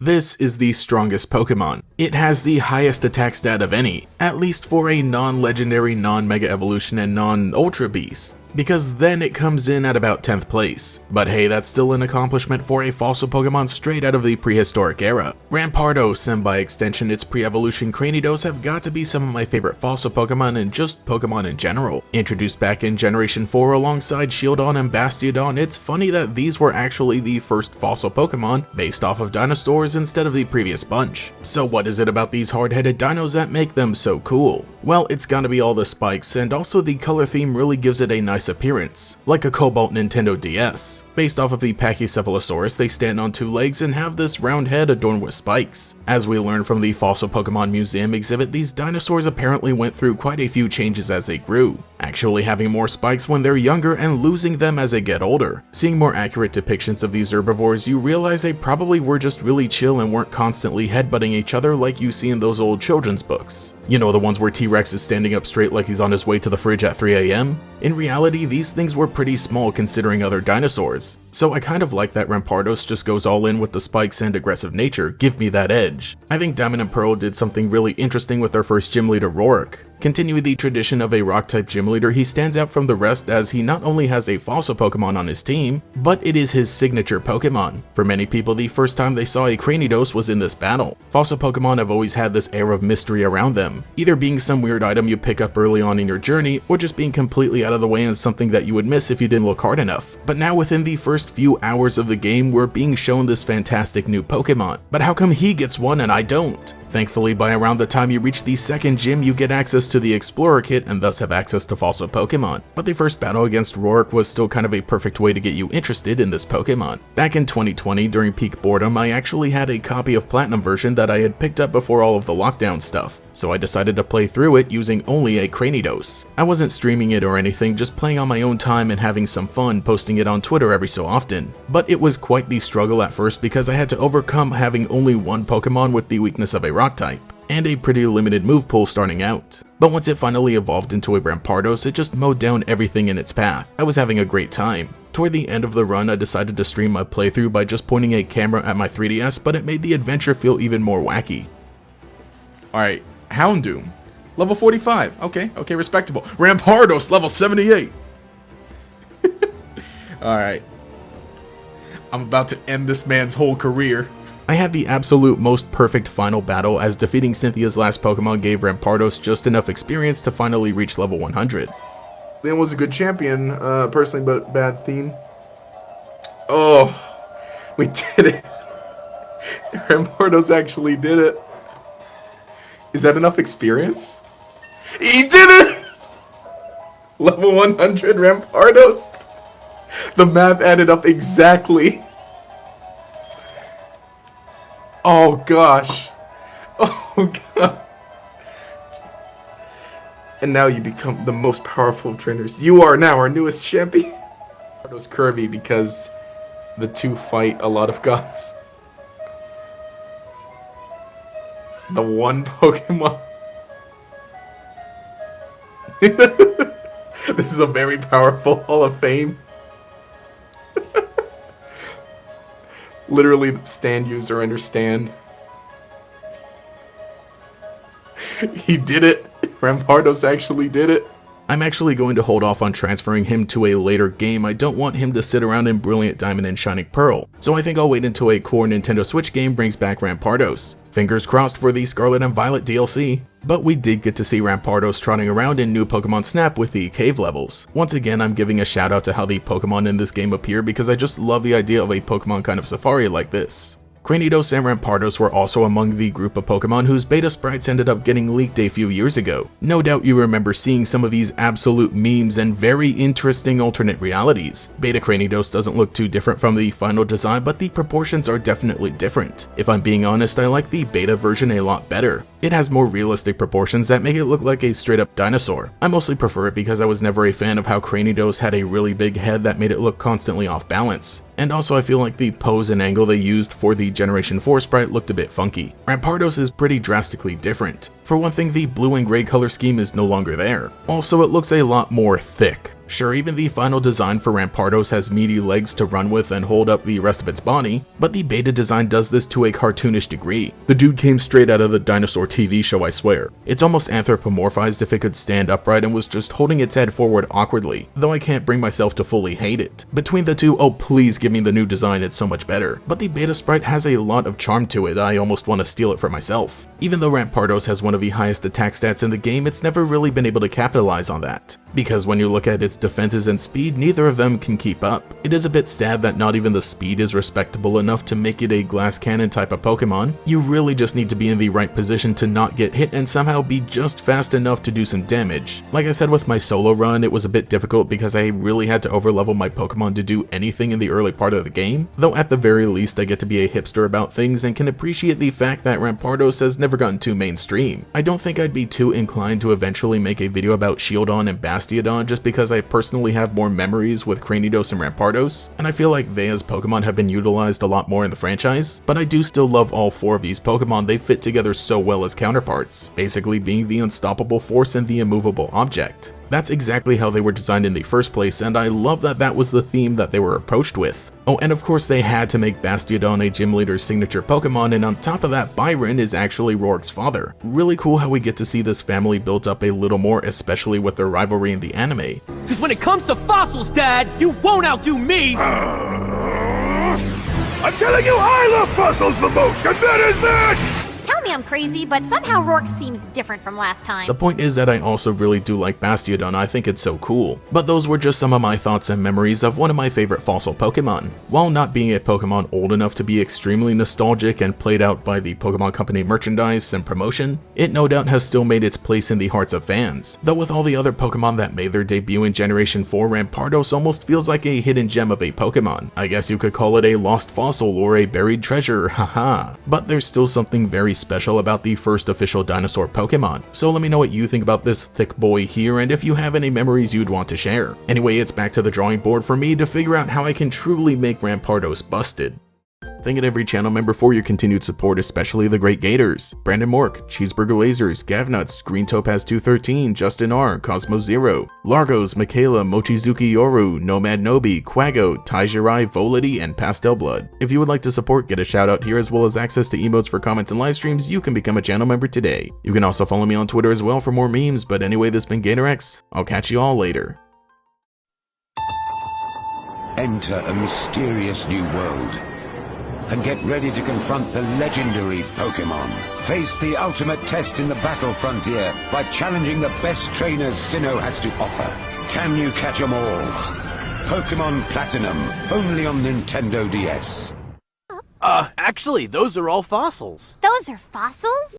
This is the strongest Pokemon. It has the highest attack stat of any, at least for a non-legendary, non-mega evolution, and non-ultra beast, because then it comes in at about 10th place. But hey, that's still an accomplishment for a fossil Pokemon straight out of the prehistoric era. Rampardos, and by extension its pre-evolution Cranidos, have got to be some of my favorite fossil Pokemon and just Pokemon in general. Introduced back in Generation 4 alongside Shieldon and Bastiodon, it's funny that these were actually the first fossil Pokemon based off of dinosaurs instead of the previous bunch. So what is it about these hard-headed dinos that make them so cool? Well, it's gotta be all the spikes, and also the color theme really gives it a nice appearance, like a Cobalt Nintendo DS. Based off of the Pachycephalosaurus, they stand on two legs and have this round head adorned with spikes. As we learn from the Fossil Pokemon Museum exhibit, these dinosaurs apparently went through quite a few changes as they grew, actually having more spikes when they're younger and losing them as they get older. Seeing more accurate depictions of these herbivores, you realize they probably were just really chill and weren't constantly headbutting each other like you see in those old children's books. You know, the ones where T-Rex is standing up straight like he's on his way to the fridge at 3 AM? In reality, these things were pretty small considering other dinosaurs. So I kind of like that Rampardos just goes all in with the spikes and aggressive nature. Give me that edge. I think Diamond and Pearl did something really interesting with their first gym leader, Roark. Continuing the tradition of a rock-type gym leader, he stands out from the rest as he not only has a fossil Pokemon on his team, but it is his signature Pokemon. For many people, the first time they saw a Cranidos was in this battle. Fossil Pokemon have always had this air of mystery around them, either being some weird item you pick up early on in your journey, or just being completely out of the way and something that you would miss if you didn't look hard enough. But now within the first few hours of the game, we're being shown this fantastic new Pokemon. But how come he gets one and I don't? Thankfully, by around the time you reach the second gym, you get access to the Explorer Kit and thus have access to fossil Pokemon. But the first battle against Roark was still kind of a perfect way to get you interested in this Pokemon. Back in 2020, during peak boredom, I actually had a copy of Platinum version that I had picked up before all of the lockdown stuff, so I decided to play through it using only a Cranidos. I wasn't streaming it or anything, just playing on my own time and having some fun, posting it on Twitter every so often. But it was quite the struggle at first because I had to overcome having only one Pokemon with the weakness of a rock type, and a pretty limited move pool starting out. But once it finally evolved into a Rampardos, it just mowed down everything in its path. I was having a great time. Toward the end of the run, I decided to stream my playthrough by just pointing a camera at my 3DS, but it made the adventure feel even more wacky. Alright, Houndoom, level 45, okay, respectable. Rampardos, level 78. Alright, I'm about to end this man's whole career. I had the absolute most perfect final battle, as defeating Cynthia's last Pokemon gave Rampardos just enough experience to finally reach level 100. Liam was a good champion, personally, but bad theme. Oh, we did it. Rampardos actually did it. Is that enough experience? He did it! Level 100 Rampardos. The math added up exactly. Oh gosh. Oh god. And now you become the most powerful of trainers. You are now our newest champion. Rampardos curvy because the two fight a lot of gods. The one Pokemon. This is a very powerful Hall of Fame. Literally, stand user understand. He did it. Rampardos actually did it. I'm actually going to hold off on transferring him to a later game. I don't want him to sit around in Brilliant Diamond and Shining Pearl, so I think I'll wait until a core Nintendo Switch game brings back Rampardos. Fingers crossed for the Scarlet and Violet DLC. But we did get to see Rampardos trotting around in new Pokemon Snap with the cave levels. Once again, I'm giving a shout out to how the Pokemon in this game appear because I just love the idea of a Pokemon kind of safari like this. Cranidos and Rampardos were also among the group of Pokemon whose beta sprites ended up getting leaked a few years ago. No doubt you remember seeing some of these absolute memes and very interesting alternate realities. Beta Cranidos doesn't look too different from the final design, but the proportions are definitely different. If I'm being honest, I like the beta version a lot better. It has more realistic proportions that make it look like a straight up dinosaur. I mostly prefer it because I was never a fan of how Cranidos had a really big head that made it look constantly off balance. And also I feel like the pose and angle they used for the Generation 4 sprite looked a bit funky. Rampardos is pretty drastically different. For one thing, the blue and gray color scheme is no longer there. Also, it looks a lot more thick. Sure, even the final design for Rampardos has meaty legs to run with and hold up the rest of its body, but the beta design does this to a cartoonish degree. The dude came straight out of the dinosaur TV show, I swear. It's almost anthropomorphized if it could stand upright and was just holding its head forward awkwardly, though I can't bring myself to fully hate it. Between the two, oh please give me the new design, it's so much better. But the beta sprite has a lot of charm to it, I almost want to steal it for myself. Even though Rampardos has one of the highest attack stats in the game, it's never really been able to capitalize on that. Because when you look at its defenses and speed, neither of them can keep up. It is a bit sad that not even the speed is respectable enough to make it a glass cannon type of Pokemon. You really just need to be in the right position to not get hit and somehow be just fast enough to do some damage. Like I said with my solo run, it was a bit difficult because I really had to overlevel my Pokemon to do anything in the early part of the game, though at the very least I get to be a hipster about things and can appreciate the fact that Rampardos has never gotten too mainstream. I don't think I'd be too inclined to eventually make a video about Shieldon and Bastiodon just because I personally have more memories with Cranidos and Rampardos, and I feel like they as Pokemon have been utilized a lot more in the franchise, but I do still love all four of these Pokemon. They fit together so well as counterparts, basically being the unstoppable force and the immovable object. That's exactly how they were designed in the first place, and I love that that was the theme that they were approached with. Oh, and of course they had to make Bastiodon a gym leader's signature Pokemon, and on top of that, Byron is actually Roark's father. Really cool how we get to see this family built up a little more, especially with their rivalry in the anime. Cause when it comes to fossils, Dad, you won't outdo me! I'm telling you, I love fossils the most, and that is that! Tell me I'm crazy, but somehow Roark seems different from last time. The point is that I also really do like Bastiodon, I think it's so cool. But those were just some of my thoughts and memories of one of my favorite fossil Pokemon. While not being a Pokemon old enough to be extremely nostalgic and played out by the Pokemon Company merchandise and promotion, it no doubt has still made its place in the hearts of fans. Though with all the other Pokemon that made their debut in Generation 4, Rampardos almost feels like a hidden gem of a Pokemon. I guess you could call it a lost fossil or a buried treasure, haha. But there's still something very special about the first official dinosaur Pokemon. So let me know what you think about this thick boy here and if you have any memories you'd want to share. Anyway, it's back to the drawing board for me to figure out how I can truly make Rampardos busted. Thank you to every channel member for your continued support, especially the Great Gators, Brandon Mork, Cheeseburger Lasers, Gavnuts, Green Topaz 213, Justin R, Cosmo Zero, Largos, Michaela, Mochizuki Yoru, Nomad Nobi, Quago, Taijirai, Volity, and Pastel Blood. If you would like to support, get a shout out here as well as access to emotes for comments and live streams, you can become a channel member today. You can also follow me on Twitter as well for more memes, but anyway, this has been GatorX. I'll catch you all later. Enter a mysterious new world and get ready to confront the legendary Pokémon. Face the ultimate test in the battle frontier by challenging the best trainers Sinnoh has to offer. Can you catch 'em all? Pokémon Platinum, only on Nintendo DS. Actually, those are all fossils. Those are fossils?